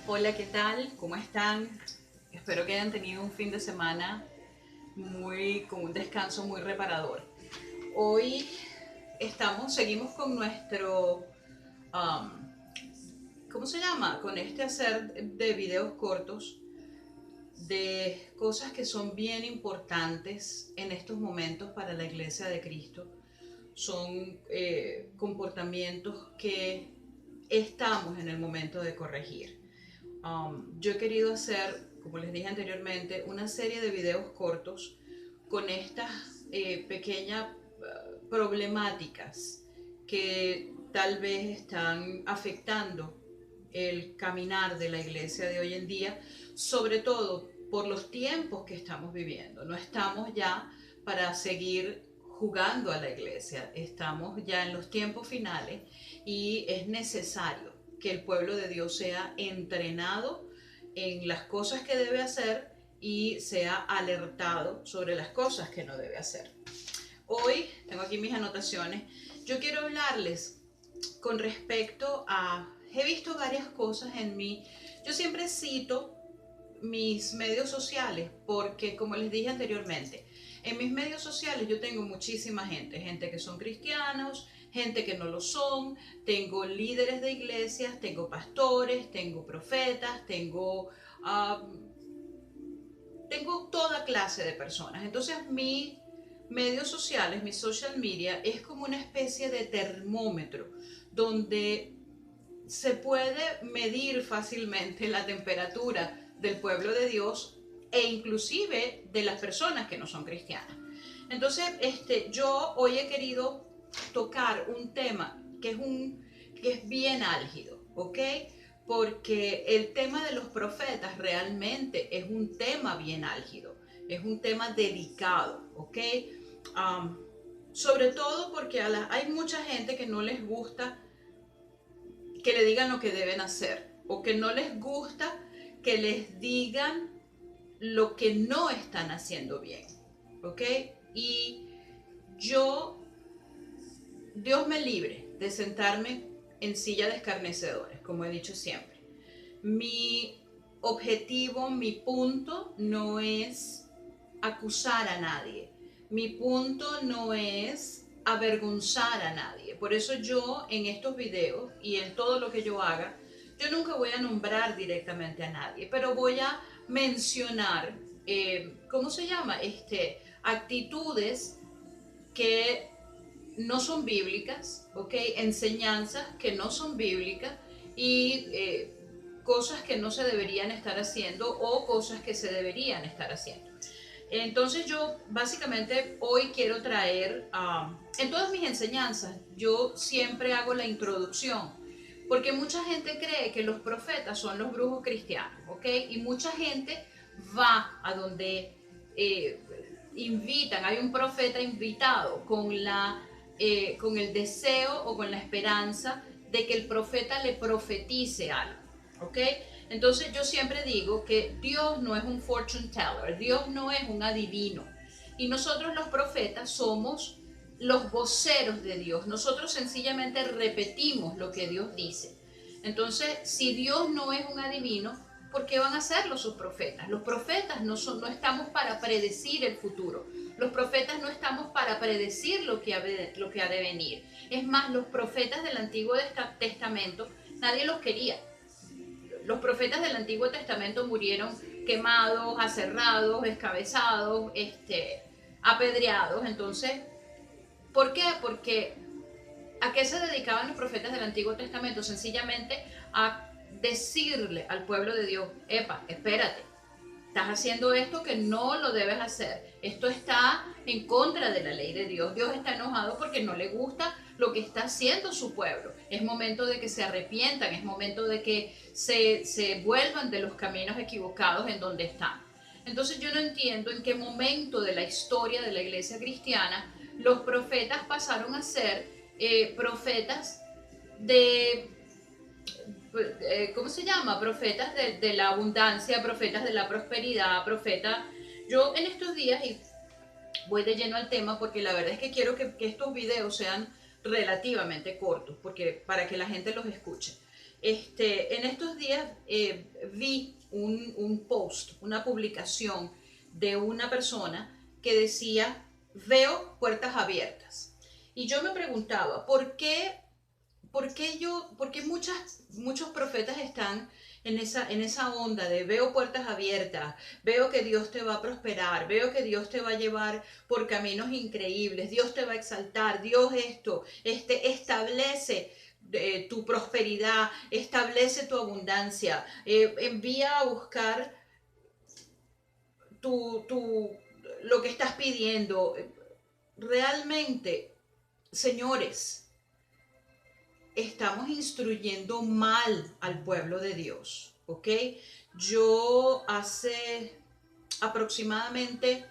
Hola, ¿qué tal? ¿Cómo están? Espero que hayan tenido un fin de semana con un descanso muy reparador. Hoy seguimos con nuestro, um, ¿cómo se llama? Con este hacer de videos cortos de cosas que son bien importantes en estos momentos para la Iglesia de Cristo. Son comportamientos que estamos en el momento de corregir. Yo he querido hacer, como les dije anteriormente, una serie de videos cortos con estas pequeñas problemáticas que tal vez están afectando el caminar de la iglesia de hoy en día, sobre todo por los tiempos que estamos viviendo. No estamos ya para seguir jugando a la iglesia, estamos ya en los tiempos finales y es necesario que el pueblo de Dios sea entrenado en las cosas que debe hacer y sea alertado sobre las cosas que no debe hacer. Hoy tengo aquí mis anotaciones. Yo quiero hablarles con respecto a... He visto varias cosas en mí. Yo siempre cito mis medios sociales porque, como les dije anteriormente, en mis medios sociales yo tengo muchísima gente que son cristianos, gente que no lo son, tengo líderes de iglesias, tengo pastores, tengo profetas, tengo toda clase de personas. Entonces mis medios sociales, mi social media, es como una especie de termómetro donde se puede medir fácilmente la temperatura del pueblo de Dios e inclusive de las personas que no son cristianas. Entonces, yo hoy he querido tocar un tema que es bien álgido, ¿ok? Porque el tema de los profetas realmente es un tema bien álgido, es un tema delicado, ¿ok? Um, Sobre todo porque hay mucha gente que no les gusta que le digan lo que deben hacer o que no les gusta que les digan lo que no están haciendo bien, ¿ok? Y yo, Dios me libre de sentarme en silla de escarnecedores, como he dicho siempre. Mi objetivo, mi punto no es acusar a nadie. Mi punto no es avergonzar a nadie. Por eso yo en estos videos y en todo lo que yo haga, yo nunca voy a nombrar directamente a nadie, pero voy a mencionar, ¿cómo se llama? Actitudes que no son bíblicas, ¿ok? Enseñanzas que no son bíblicas y cosas que no se deberían estar haciendo o cosas que se deberían estar haciendo. Entonces yo básicamente hoy quiero traer, en todas mis enseñanzas, yo siempre hago la introducción, porque mucha gente cree que los profetas son los brujos cristianos, ¿ok? Y mucha gente va a donde eh, invitan, hay un profeta invitado con el deseo o con la esperanza de que el profeta le profetice algo, ¿ok? Entonces yo siempre digo que Dios no es un fortune teller, Dios no es un adivino. Y nosotros los profetas somos los voceros de Dios. Nosotros sencillamente repetimos lo que Dios dice. Entonces, si Dios no es un adivino, ¿por qué van a serlo sus profetas? Los profetas no estamos para predecir el futuro. Los profetas no estamos para predecir lo que ha de venir. Es más, los profetas del Antiguo Testamento, nadie los quería. Los profetas del Antiguo Testamento murieron quemados, aserrados, descabezados, apedreados. Entonces, ¿por qué? Porque ¿a qué se dedicaban los profetas del Antiguo Testamento? Sencillamente a decirle al pueblo de Dios: epa, espérate, estás haciendo esto que no lo debes hacer. Esto está en contra de la ley de Dios. Dios está enojado porque no le gusta lo que está haciendo su pueblo. Es momento de que se arrepientan, es momento de que se vuelvan de los caminos equivocados en donde están. Entonces yo no entiendo en qué momento de la historia de la iglesia cristiana los profetas pasaron a ser profetas de ¿cómo se llama? Profetas de la abundancia, profetas de la prosperidad, profetas. Yo en estos días, y voy de lleno al tema porque la verdad es que quiero que estos videos sean relativamente cortos, porque para que la gente los escuche. En estos días vi un post, una publicación de una persona que decía, veo puertas abiertas. Y yo me preguntaba, ¿por qué muchos profetas están en esa onda de veo puertas abiertas, veo que Dios te va a prosperar, veo que Dios te va a llevar por caminos increíbles, Dios te va a exaltar, Dios establece tu prosperidad, establece tu abundancia, envía a buscar tu, lo que estás pidiendo? Realmente, señores, estamos instruyendo mal al pueblo de Dios, ¿ok? Yo hace aproximadamente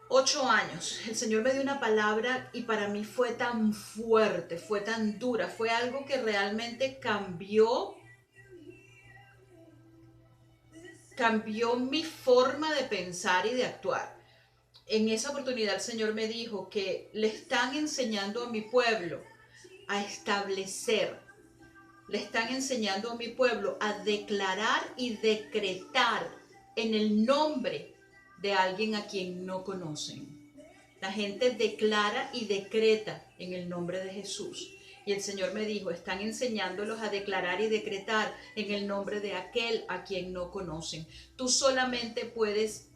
8 años, el Señor me dio una palabra y para mí fue tan fuerte, fue tan dura, fue algo que realmente cambió mi forma de pensar y de actuar. En esa oportunidad el Señor me dijo que le están enseñando a mi pueblo a establecer, le están enseñando a mi pueblo a declarar y decretar en el nombre de alguien a quien no conocen. La gente declara y decreta en el nombre de Jesús. Y el Señor me dijo, están enseñándolos a declarar y decretar en el nombre de aquel a quien no conocen. Tú solamente puedes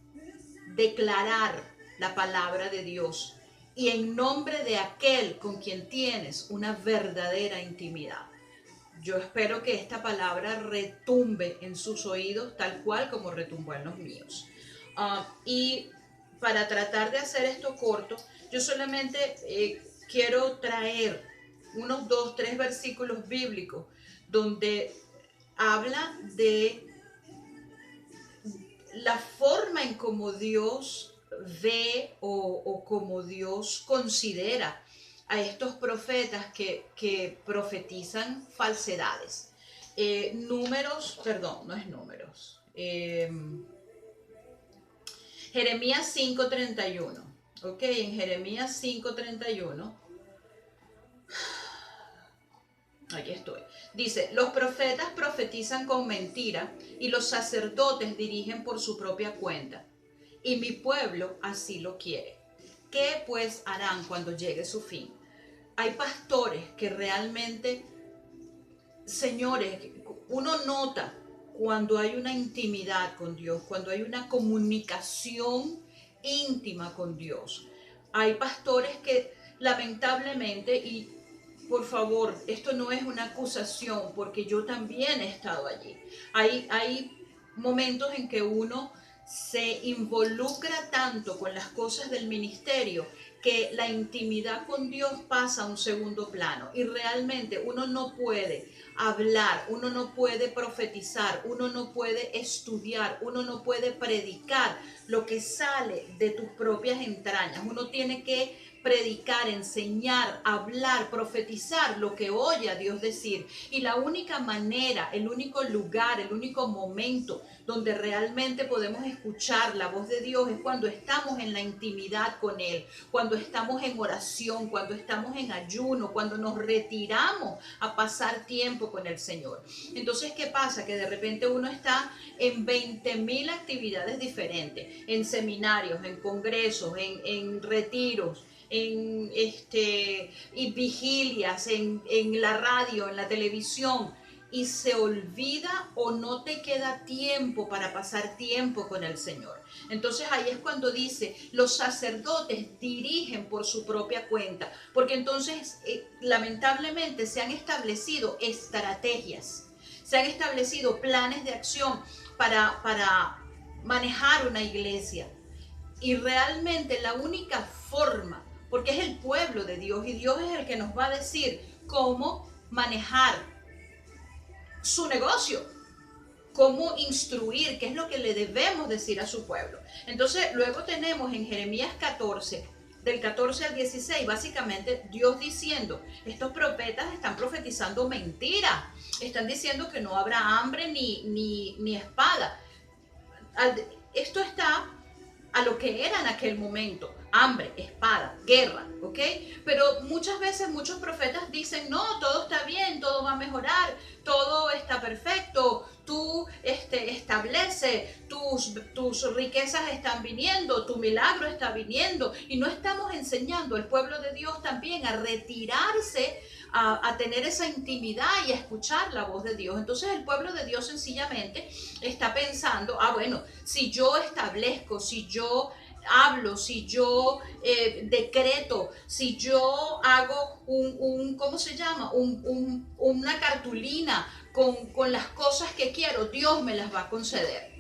declarar la palabra de Dios y en nombre de aquel con quien tienes una verdadera intimidad. Yo espero que esta palabra retumbe en sus oídos tal cual como retumbó en los míos. Y para tratar de hacer esto corto, yo solamente quiero traer unos 2, 3 versículos bíblicos donde habla de la forma en cómo Dios ve o como Dios considera a estos profetas que profetizan falsedades. No es números. Jeremías 5:31. Ok, en Jeremías 5:31. Aquí estoy. Dice, los profetas profetizan con mentira y los sacerdotes dirigen por su propia cuenta. Y mi pueblo así lo quiere. ¿Qué pues harán cuando llegue su fin? Hay pastores que realmente, señores, uno nota cuando hay una intimidad con Dios, cuando hay una comunicación íntima con Dios. Hay pastores que lamentablemente, y por favor, esto no es una acusación, porque yo también he estado allí. Hay momentos en que uno se involucra tanto con las cosas del ministerio que la intimidad con Dios pasa a un segundo plano y realmente uno no puede hablar, uno no puede profetizar, uno no puede estudiar, uno no puede predicar lo que sale de tus propias entrañas. Uno tiene que predicar, enseñar, hablar, profetizar lo que oye a Dios decir. Y la única manera, el único lugar, el único momento donde realmente podemos escuchar la voz de Dios es cuando estamos en la intimidad con Él, cuando estamos en oración, cuando estamos en ayuno, cuando nos retiramos a pasar tiempo con el Señor. Entonces, ¿qué pasa? Que de repente uno está en 20,000 actividades diferentes, en seminarios, en congresos, en retiros, y vigilias, en la radio, en la televisión, y se olvida o no te queda tiempo para pasar tiempo con el Señor. Entonces ahí es cuando dice, los sacerdotes dirigen por su propia cuenta, porque entonces lamentablemente se han establecido estrategias, se han establecido planes de acción para manejar una iglesia. Y realmente la única forma, porque es el pueblo de Dios y Dios es el que nos va a decir cómo manejar su negocio, cómo instruir, qué es lo que le debemos decir a su pueblo. Entonces, luego tenemos en Jeremías 14, del 14 al 16, básicamente Dios diciendo, estos profetas están profetizando mentira, están diciendo que no habrá hambre ni espada. Esto está a lo que era en aquel momento. hambre, espada, guerra, ¿ok? Pero muchas veces muchos profetas dicen, no, todo está bien, todo va a mejorar, todo está perfecto, tú establece, tus riquezas están viniendo, tu milagro está viniendo. Y no estamos enseñando al pueblo de Dios también a retirarse, a tener esa intimidad y a escuchar la voz de Dios. Entonces el pueblo de Dios sencillamente está pensando, bueno, si yo establezco, si yo hablo, si yo decreto, si yo hago ¿cómo se llama? Una cartulina con las cosas que quiero, Dios me las va a conceder.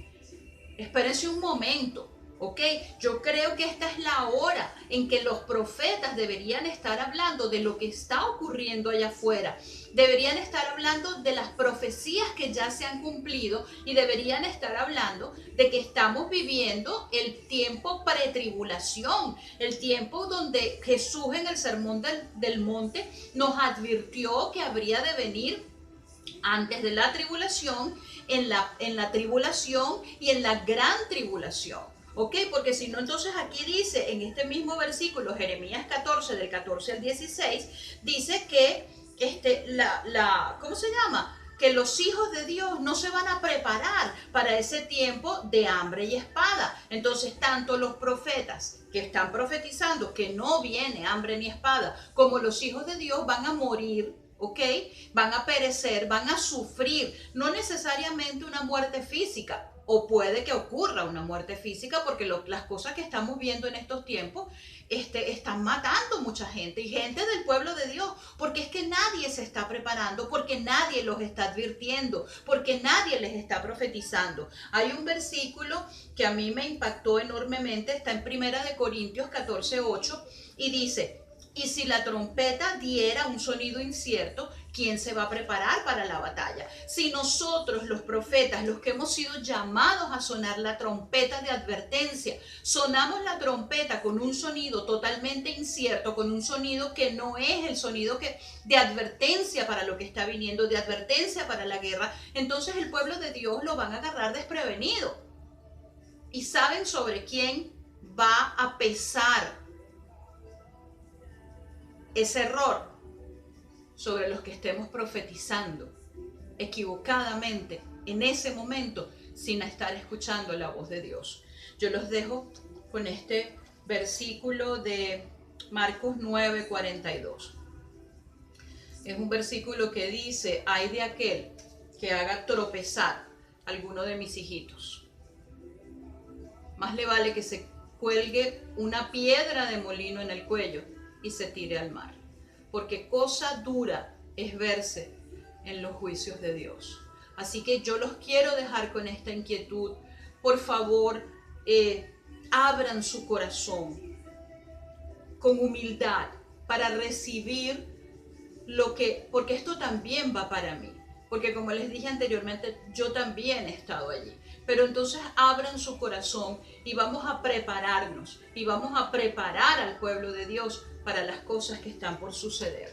Espérense un momento, ¿ok? Yo creo que esta es la hora en que los profetas deberían estar hablando de lo que está ocurriendo allá afuera. Deberían estar hablando de las profecías que ya se han cumplido y deberían estar hablando de que estamos viviendo el tiempo pretribulación, el tiempo donde Jesús en el sermón del monte nos advirtió que habría de venir antes de la tribulación, en la tribulación y en la gran tribulación. ¿Ok? Porque si no, entonces aquí dice, en este mismo versículo, Jeremías 14, del 14 al 16, dice que, ¿cómo se llama? Que los hijos de Dios no se van a preparar para ese tiempo de hambre y espada. Entonces, tanto los profetas que están profetizando que no viene hambre ni espada, como los hijos de Dios van a morir, ¿ok? Van a perecer, van a sufrir, no necesariamente una muerte física, o puede que ocurra una muerte física, porque las cosas que estamos viendo en estos tiempos están matando mucha gente, y gente del pueblo de Dios, porque es que nadie se está preparando, porque nadie los está advirtiendo, porque nadie les está profetizando. Hay un versículo que a mí me impactó enormemente, está en 1 Corintios 14:8, y dice: y si la trompeta diera un sonido incierto, ¿quién se va a preparar para la batalla? Si nosotros, los profetas, los que hemos sido llamados a sonar la trompeta de advertencia, sonamos la trompeta con un sonido totalmente incierto, con un sonido que no es el sonido de advertencia para lo que está viniendo, de advertencia para la guerra, entonces el pueblo de Dios lo van a agarrar desprevenido. ¿Y saben sobre quién va a pesar ese error? Sobre los que estemos profetizando equivocadamente en ese momento sin estar escuchando la voz de Dios. Yo los dejo con este versículo de Marcos 9:42. Es un versículo que dice: ay de aquel que haga tropezar a alguno de mis hijitos. Más le vale que se cuelgue una piedra de molino en el cuello y se tire al mar, porque cosa dura es verse en los juicios de Dios. Así que yo los quiero dejar con esta inquietud. Por favor, abran su corazón con humildad para recibir porque esto también va para mí. Porque como les dije anteriormente, yo también he estado allí. Pero entonces abran su corazón y vamos a prepararnos y vamos a preparar al pueblo de Dios para las cosas que están por suceder.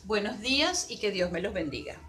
Buenos días y que Dios me los bendiga.